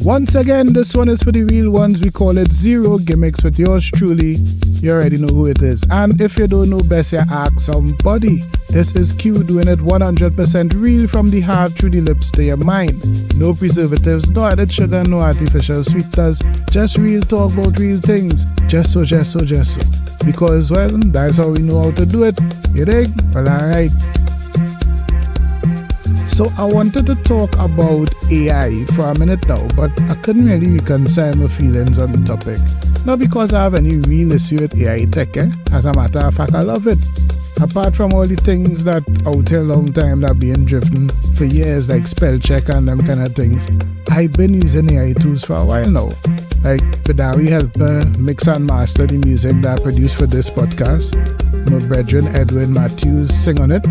Once again, this one is for the real ones. We call it Zero Gimmicks with yours truly. You already know who it is. And if you don't know best, you ask somebody. This is Q doing it 100% real from the heart through the lips to your mind. No preservatives, no added sugar, no artificial sweeteners. Just real talk about real things. Just so. Because, well, that's how we know how to do it. You dig? Well, alright. So I wanted to talk about AI for a minute now, but I couldn't really reconcile my feelings on the topic. Not because I have any real issue with AI tech, As a matter of fact, I love it. Apart from all the things that out here a long time that being driven for years, like spell check and them kind of things, I've been using AI tools for a while now. Like Pedari Helper, mix and master the music that I produced for this podcast. My brethren Edwin Matthews sing on it.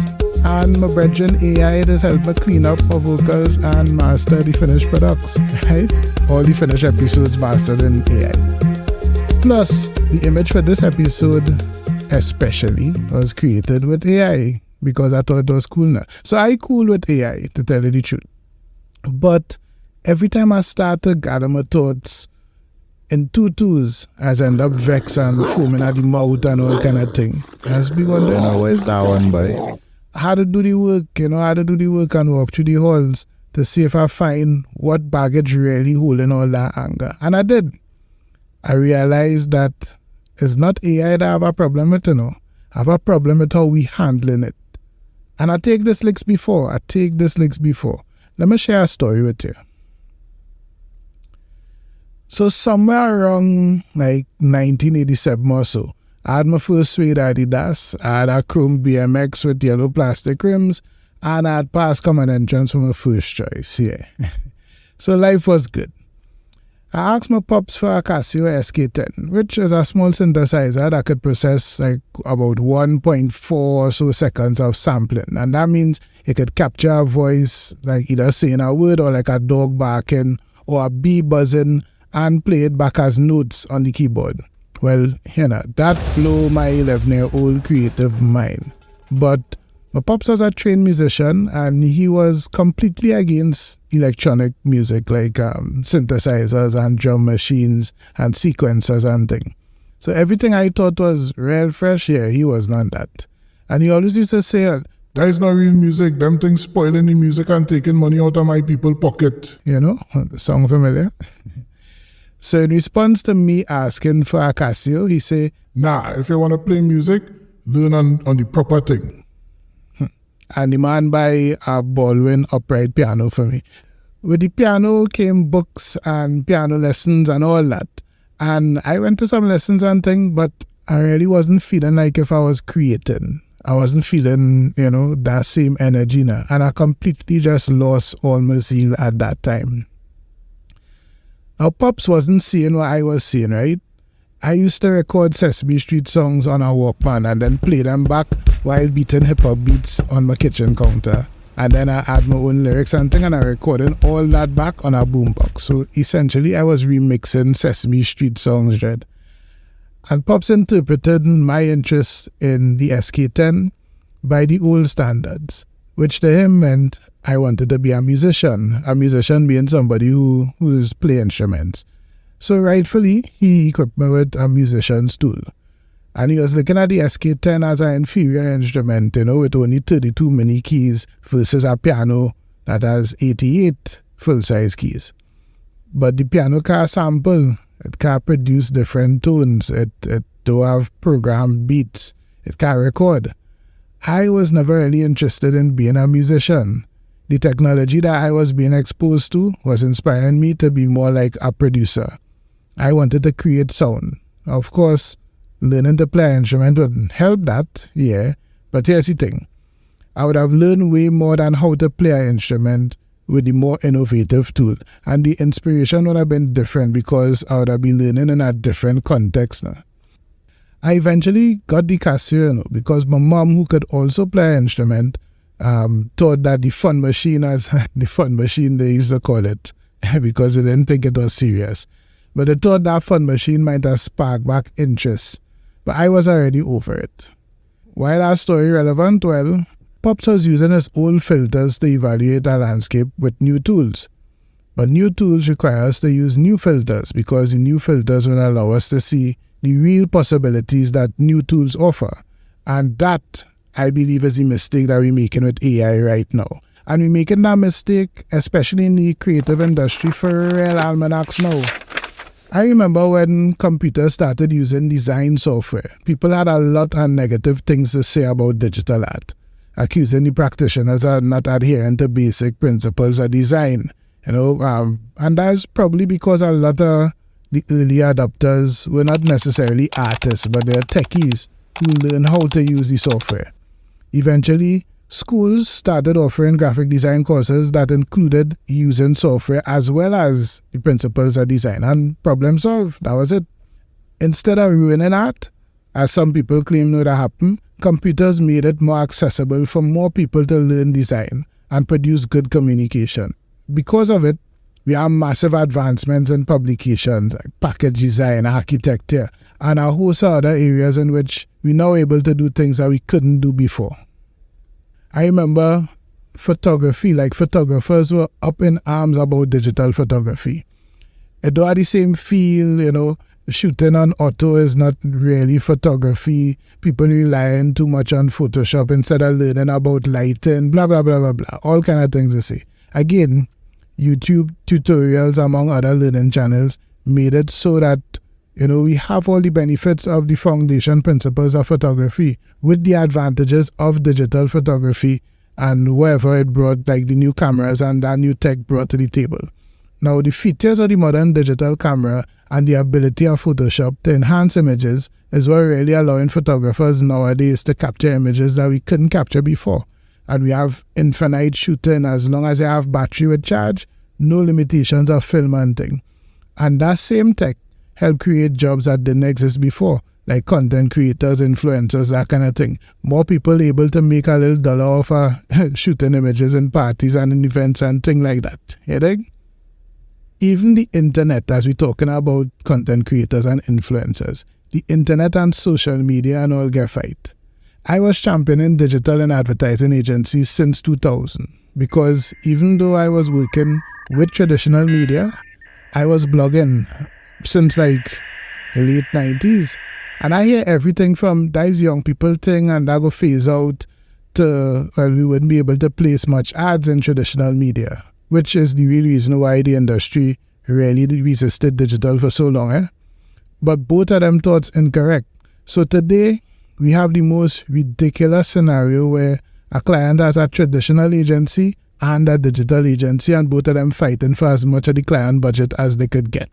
And my brethren AI has helped me clean up my vocals and master the finished products, right? All the finished episodes mastered in AI. Plus, the image for this episode especially was created with AI because I thought it was cool now. So I cool with AI, to tell you the truth. But every time I start to gather my thoughts in tutus, I end up vexed and foaming at the mouth and all kind of thing. I just be wondering, where's that one, boy? How to do the work, how to do the work and walk through the halls to see if I find what baggage really holding all that anger. And I did. I realized that it's not AI that I have a problem with, I have a problem with how we handling it. And I take this licks before. Let me share a story with you. So somewhere around like 1987 or so, I had my first suede Adidas, I had a chrome BMX with yellow plastic rims, and I had passed common entrance for my first choice, So life was good. I asked my pops for a Casio SK10, which is a small synthesizer that could process like about 1.4 or so seconds of sampling. And that means it could capture a voice, like either saying a word or like a dog barking or a bee buzzing, and play it back as notes on the keyboard. Well, that blew my 11-year-old creative mind. But my pops was a trained musician and he was completely against electronic music like synthesizers and drum machines and sequencers and things. So everything I thought was real fresh, he was none that. And he always used to say, that is not real music, them things spoiling the music and taking money out of my people's pocket. Sound familiar? So in response to me asking for a Casio, he say, nah, if you want to play music, learn on the proper thing. And the man buy a Baldwin upright piano for me. With the piano came books and piano lessons and all that. And I went to some lessons and things, but I really wasn't feeling like if I was creating. I wasn't feeling, that same energy now. And I completely just lost all my zeal at that time. Now, Pops wasn't seeing what I was seeing, right? I used to record Sesame Street songs on a Walkman and then play them back while beating hip-hop beats on my kitchen counter. And then I add my own lyrics and thing, and I recorded all that back on a boombox. So essentially, I was remixing Sesame Street songs, right? And Pops interpreted my interest in the SK10 by the old standards, which to him meant I wanted to be a musician being somebody who's play instruments. So rightfully, he equipped me with a musician's tool. And he was looking at the SK10 as an inferior instrument, with only 32 mini keys versus a piano that has 88 full-size keys. But the piano can sample, it can produce different tones, it do have programmed beats, it can record. I was never really interested in being a musician. The technology that I was being exposed to was inspiring me to be more like a producer. I wanted to create sound. Of course, learning to play an instrument would help that, but here's the thing. I would have learned way more than how to play an instrument with the more innovative tool. And the inspiration would have been different because I would have been learning in a different context now. I eventually got the Casio because my mom, who could also play an instrument, thought that the fun machine, as the fun machine they used to call it, because they didn't think it was serious. But they thought that fun machine might have sparked back interest. But I was already over it. Why that story relevant? Well, Pops was using his old filters to evaluate a landscape with new tools. But new tools require us to use new filters because the new filters will allow us to see the real possibilities that new tools offer. And that, I believe, is the mistake that we're making with AI right now. And we're making that mistake, especially in the creative industry, for real almanacs now. I remember when computers started using design software, people had a lot of negative things to say about digital art, accusing the practitioners of not adhering to basic principles of design. And that's probably because a lot of the early adopters were not necessarily artists, but they're techies who learn how to use the software. Eventually, schools started offering graphic design courses that included using software as well as the principles of design, and problem solved. That was it. Instead of ruining art, as some people claim would have happened, computers made it more accessible for more people to learn design and produce good communication. Because of it, we have massive advancements in publications like package design, architecture, and a host of other areas in which we're now able to do things that we couldn't do before. I remember photography, like photographers were up in arms about digital photography. It don't have the same feel, shooting on auto is not really photography. People relying too much on Photoshop instead of learning about lighting, blah, blah, blah, blah, blah. All kind of things to say. Again, YouTube tutorials, among other learning channels, made it so that, we have all the benefits of the foundation principles of photography with the advantages of digital photography and whatever it brought, like the new cameras and that new tech brought to the table. Now, the features of the modern digital camera and the ability of Photoshop to enhance images is what really allowing photographers nowadays to capture images that we couldn't capture before. And we have infinite shooting as long as you have battery with charge, no limitations of film and thing. And that same tech help create jobs that didn't exist before, like content creators, influencers, that kind of thing. More people able to make a little dollar off shooting images in parties and in events and things like that. You think? Even the internet, as we're talking about content creators and influencers, the internet and social media and all get fight. I was championing digital and advertising agencies since 2000 because even though I was working with traditional media, I was blogging since like the late 90s. And I hear everything from these young people thing and that go phase out to, we wouldn't be able to place much ads in traditional media, which is the real reason why the industry really resisted digital for so long. But both of them thoughts incorrect. So today, we have the most ridiculous scenario where a client has a traditional agency and a digital agency, and both of them fighting for as much of the client budget as they could get.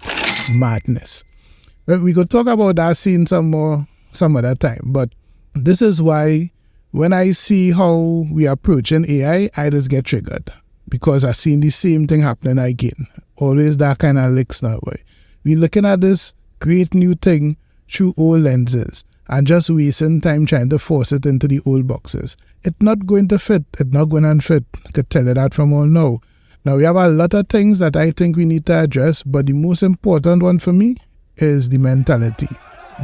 Madness. Well, we could talk about that scene some other time, but this is why when I see how we are approaching AI, I just get triggered because I've seen the same thing happening again. Always that kind of licks now. We're looking at this great new thing through old lenses and just wasting time trying to force it into the old boxes. It's not going to fit. It's not going to fit. I could tell you that from all now. Now, we have a lot of things that I think we need to address, but the most important one for me is the mentality.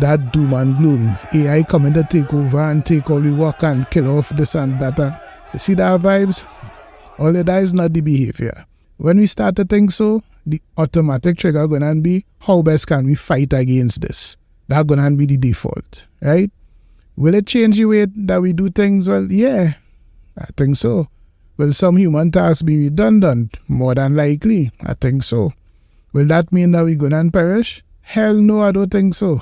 That doom and gloom. AI coming to take over and take all the work and kill off this and that. And you see that vibes? All of that is not the behavior. When we start to think so, the automatic trigger going to be, how best can we fight against this? That's going to be the default, right? Will it change the way that we do things? Well, yeah, I think so. Will some human tasks be redundant? More than likely, I think so. Will that mean that we're going to perish? Hell no, I don't think so.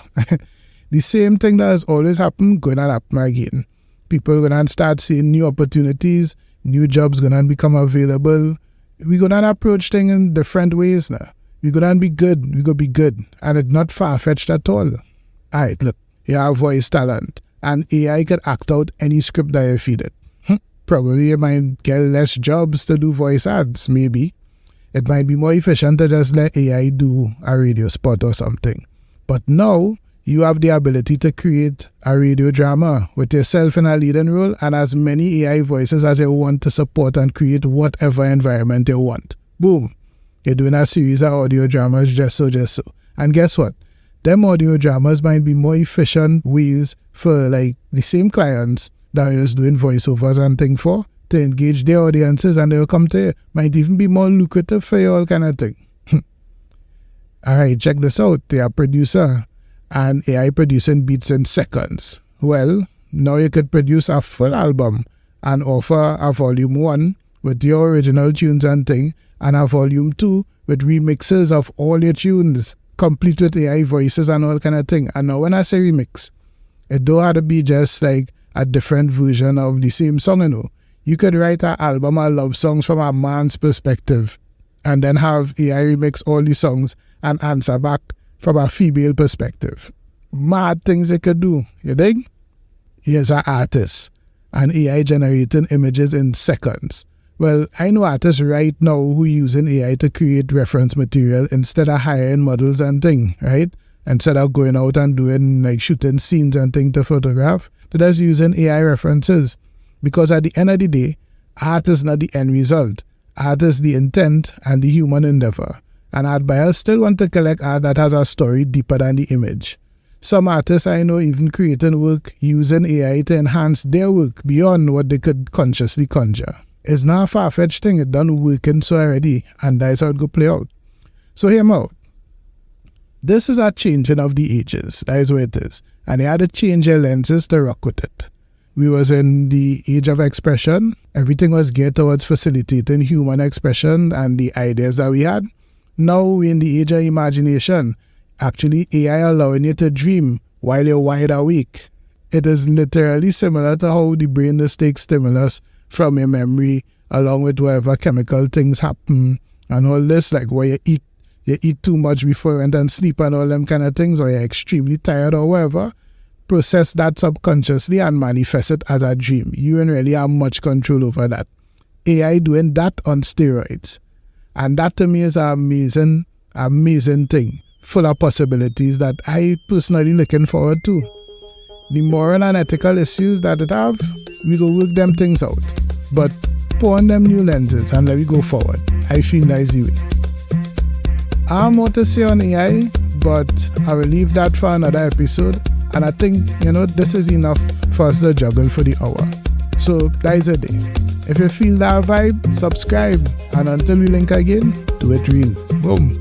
The same thing that has always happened, going to happen again. People are going to start seeing new opportunities, new jobs going to become available. We're going to approach things in different ways now. We're going to be good. We're going to be good. And it's not far-fetched at all. Alright, look, you have voice talent. And AI can act out any script that you feed it. Probably you might get less jobs to do voice ads, maybe. It might be more efficient to just let AI do a radio spot or something. But now, you have the ability to create a radio drama with yourself in a leading role and as many AI voices as you want to support and create whatever environment you want. Boom. You're doing a series of audio dramas just so. And guess what? Them audio dramas might be more efficient ways for like the same clients that you're just doing voiceovers and things for to engage their audiences, and they'll come to you. Might even be more lucrative for you, all kind of thing. Alright, check this out. You're a producer and AI producing beats in seconds. Well, now you could produce a full album and offer a volume 1 with your original tunes and thing, and a volume 2 with remixes of all your tunes, complete with AI voices and all kind of thing. And now when I say remix, it don't have to be just like a different version of the same song, you know. You could write an album of love songs from a man's perspective and then have AI remix all the songs and answer back from a female perspective. Mad things they could do, you dig? Here's an artist and AI generating images in seconds. Well, I know artists right now who using AI to create reference material instead of hiring models and thing, right? Instead of going out and doing like shooting scenes and thing to photograph, they're just using AI references. Because at the end of the day, art is not the end result. Art is the intent and the human endeavor. And art buyers still want to collect art that has a story deeper than the image. Some artists I know even creating work using AI to enhance their work beyond what they could consciously conjure. It's not a far-fetched thing, it done working so already, and that's how it go play out. So hear me out. This is a changing of the ages, that is what it is. And they had to change their lenses to rock with it. We was in the age of expression. Everything was geared towards facilitating human expression and the ideas that we had. Now we're in the age of imagination. Actually, AI allowing you to dream while you're wide awake. It is literally similar to how the brain just takes stimulus from your memory along with whatever chemical things happen and all this, like where you eat too much before and then sleep and all them kind of things, or you're extremely tired or whatever. Process that subconsciously and manifest it as a dream. You don't really have much control over that. AI doing that on steroids. And that to me is an amazing thing, full of possibilities that I personally looking forward to. The moral and ethical issues that it have, we go work them things out. But pour on them new lenses and let me go forward. I feel that's the way. I have more to say on AI, but I will leave that for another episode. And I think, this is enough for us to juggle for the hour. So that is a day. If you feel that vibe, subscribe. And until we link again, do it real. Boom.